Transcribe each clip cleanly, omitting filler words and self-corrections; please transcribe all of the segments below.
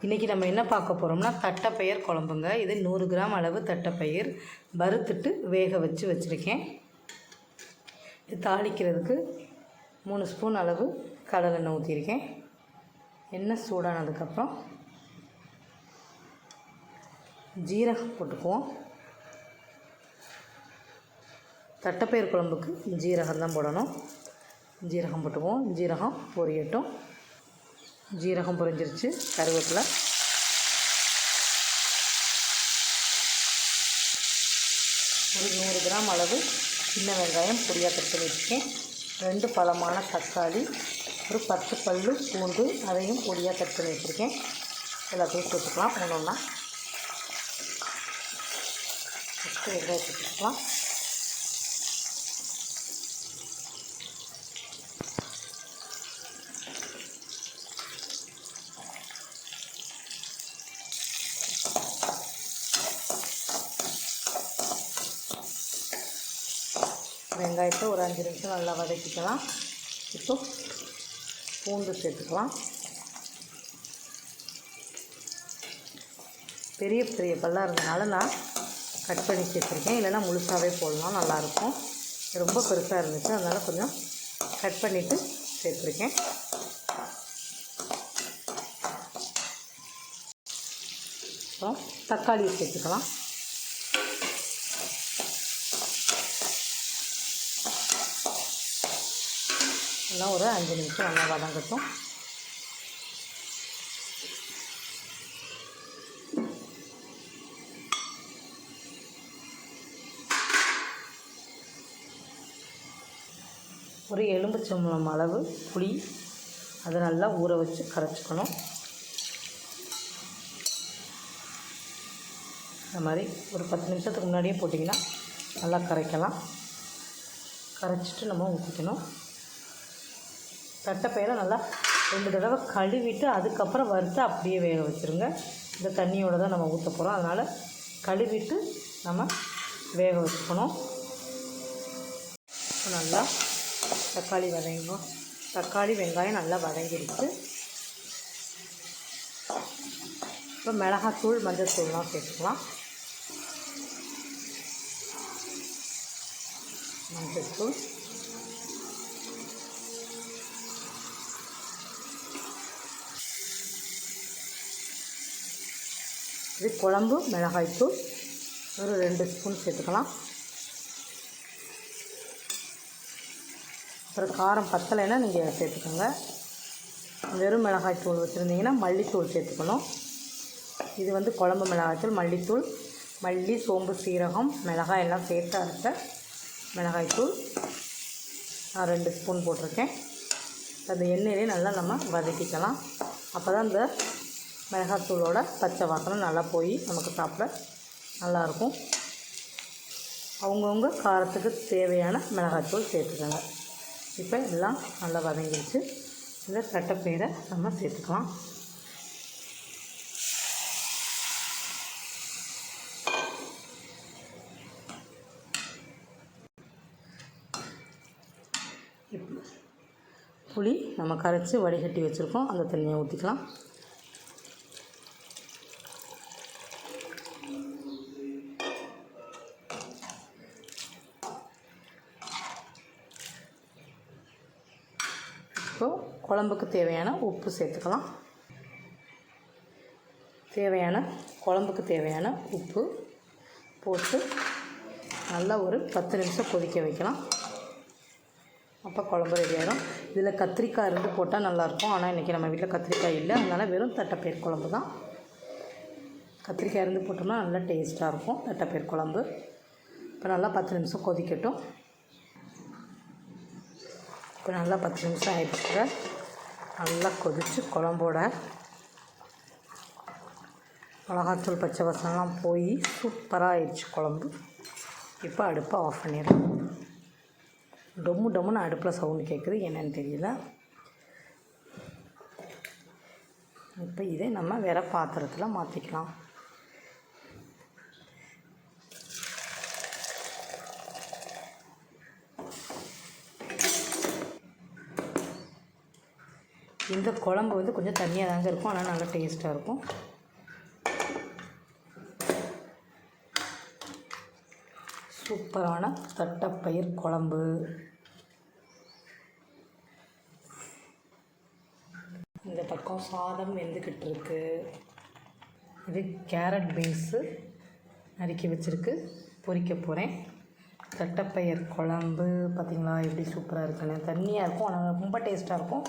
இன்றைக்கி நம்ம என்ன பார்க்க போகிறோம்னா தட்டைப்பயிர் குழம்புங்க. இது 100 கிராம் அளவு தட்டைப்பயிர் வறுத்துட்டு வேக வச்சுருக்கேன். இது தாளிக்கிறதுக்கு 3 ஸ்பூன் அளவு கடலெண்ணெய் ஊற்றிருக்கேன். எண்ணெய் சூடானதுக்கப்புறம் ஜீரகம் போட்டுக்குவோம். தட்டைப்பயிர் குழம்புக்கு ஜீரகம் தான் போடணும். ஜீரகம் போட்டுக்குவோம். ஜீரகம் பொரியட்டும். ஜீரகம் பொரிஞ்சிருச்சு. கருவேப்பிலை, ஒரு 100 கிராம் அளவு சின்ன வெங்காயம் பொடியாக கட் பண்ணி வச்சுருக்கேன். 2 பழமான தக்காளி, ஒரு 10 பல்லு பூண்டு, அதையும் பொடியாக கட் பண்ணி வச்சுருக்கேன். எல்லாத்தையும் சேர்த்துக்கலாம். ஒன்றா ஃபஸ்ட்டு வெங்காயம் சேர்த்துக்கலாம். வெங்காயத்தை ஒரு 5 நிமிஷம் நல்லா வதக்கிக்கலாம். இப்போ பூண்டு சேர்த்துக்கலாம். பெரிய பெரிய பல்லாக இருந்தனால நான் கட் பண்ணி சேர்த்துருக்கேன். இல்லைன்னா முழுசாகவே போடலாம், நல்லாயிருக்கும். ரொம்ப பெருசாக இருந்துச்சு, அதனால் கொஞ்சம் கட் பண்ணிவிட்டு சேர்த்துருக்கேன். அப்புறம் தக்காளியை சேர்த்துக்கலாம். எல்லாம் ஒரு 5 நிமிஷம் நல்லா வதங்கட்டும். ஒரு எலும்புச்சம்பழம் அளவு புளி, அதை நல்லா ஊற வச்சு கரைச்சிக்கணும். இந்த மாதிரி ஒரு 10 நிமிஷத்துக்கு முன்னாடியே போட்டிங்கன்னா நல்லா கரைக்கலாம். கரைச்சிட்டு நம்ம ஊற்றிக்கணும். தட்டைப்பயிரை நல்லா 2 தடவை கழுவிட்டு அதுக்கப்புறம் வறுத்து அப்படியே வேக வச்சுருங்க. இந்த தண்ணியோடு தான் நம்ம ஊற்ற போகிறோம், அதனால் கழுவிட்டு நம்ம வேக வச்சுக்கணும். நல்லா தக்காளி வெங்காயம் நல்லா வதங்கிடுச்சு. இப்போ மிளகாத்தூள், மஞ்சள்தூள்லாம் சேர்த்துக்கலாம். மஞ்சள்தூள், இது குழம்பு மிளகாய்த்தூள் ஒரு 2 ஸ்பூன் சேர்த்துக்கலாம். அப்புறம் காரம் பத்தலைன்னா நீங்கள் சேர்த்துக்கோங்க. வெறும் மிளகாய்த்தூள் வச்சுருந்தீங்கன்னா மல்லித்தூள் சேர்த்துக்கணும். இது வந்து குழம்பு மிளகாய்த்தூள், மல்லித்தூள், மல்லி, சோம்பு, சீரகம், மிளகாய் எல்லாம் சேர்த்து அரைச்ச மிளகாய்த்தூள் நான் 2 ஸ்பூன் போட்டிருக்கேன். அந்த எண்ணெயிலே நல்லா நம்ம வதக்கிக்கலாம். அப்போ தான் இந்த மிளகாத்தூளோட பச்சை வாசனை நல்லா போய் நமக்கு சாப்பிட நல்லாயிருக்கும். அவங்கவுங்க காரத்துக்கு தேவையான மிளகாத்தூள் சேர்த்துக்கோங்க. இப்போ எல்லாம் நல்லா வதங்கிடுச்சு. இந்த தட்டைப்பயிரை நம்ம சேர்த்துக்கலாம். இப்போ புளி நம்ம கரைச்சி வடிகட்டி வச்சுருக்கோம், அந்த தண்ணியை ஊற்றிக்கலாம். இப்போது குழம்புக்கு தேவையான உப்பு சேர்த்துக்கலாம். குழம்புக்கு தேவையான உப்பு போட்டு நல்லா ஒரு 10 நிமிஷம் கொதிக்க வைக்கலாம். அப்போ குழம்பு ரெடி ஆகிடும். இதில் கத்திரிக்காய் இருந்து போட்டால் நல்லாயிருக்கும். ஆனால் இன்றைக்கி நம்ம வீட்டில் கத்திரிக்காய் இல்லை, அதனால் வெறும் தட்டைப்பயிர் குழம்பு தான். கத்திரிக்காய் இருந்து போட்டோம்னா நல்லா டேஸ்ட்டாக இருக்கும் தட்டைப்பயிர் குழம்பு. இப்போ நல்லா 10 நிமிஷம் கொதிக்கட்டும். இப்போ நல்லா 10 நிமிஷம் ஆகிடுச்சுங்க. நல்லா கொதித்து குழம்போட மிளகாத்தூள் பச்சை வாசனைலாம் போய் சூப்பராக ஆயிடுச்சு குழம்பு. இப்போ அடுப்பை ஆஃப் பண்ணிடலாம். டொம்முன்னு அடுப்பில் சவுண்டு கேட்குது, என்னன்னு தெரியல. இப்போ இதை நம்ம வேறு பாத்திரத்தில் மாற்றிக்கலாம். இந்த குழம்பு வந்து கொஞ்சம் தண்ணியாக தாங்க இருக்கும், ஆனால் நல்லா டேஸ்ட்டாக இருக்கும். சூப்பரான தட்டைப்பயிர் குழம்பு. இந்த பக்கம் சாதம் வெந்துக்கிட்டு இருக்கு. இது கேரட் பீன்ஸு நறுக்கி வச்சுருக்கு, பொரிக்க போகிறேன். தட்டைப்பயிர் குழம்பு பார்த்திங்களா எப்படி சூப்பராக இருக்குன்னு. தண்ணியாக இருக்கும், ஆனால் ரொம்ப டேஸ்ட்டாக இருக்கும்.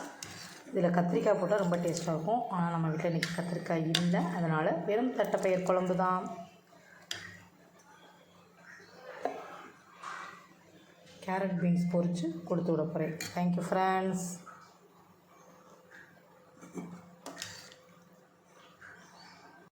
இதில் கத்திரிக்காய் போட்டால் ரொம்ப டேஸ்ட்டாக இருக்கும், ஆனால் நம்ம வீட்டில் இன்றைக்கி கத்திரிக்காய் இல்லை, அதனால் வெறும் தட்டைப்பயிர் குழம்பு தான். கேரட் பீன்ஸ் பொரித்து கொடுத்து விட போகிறேன். Thank you friends.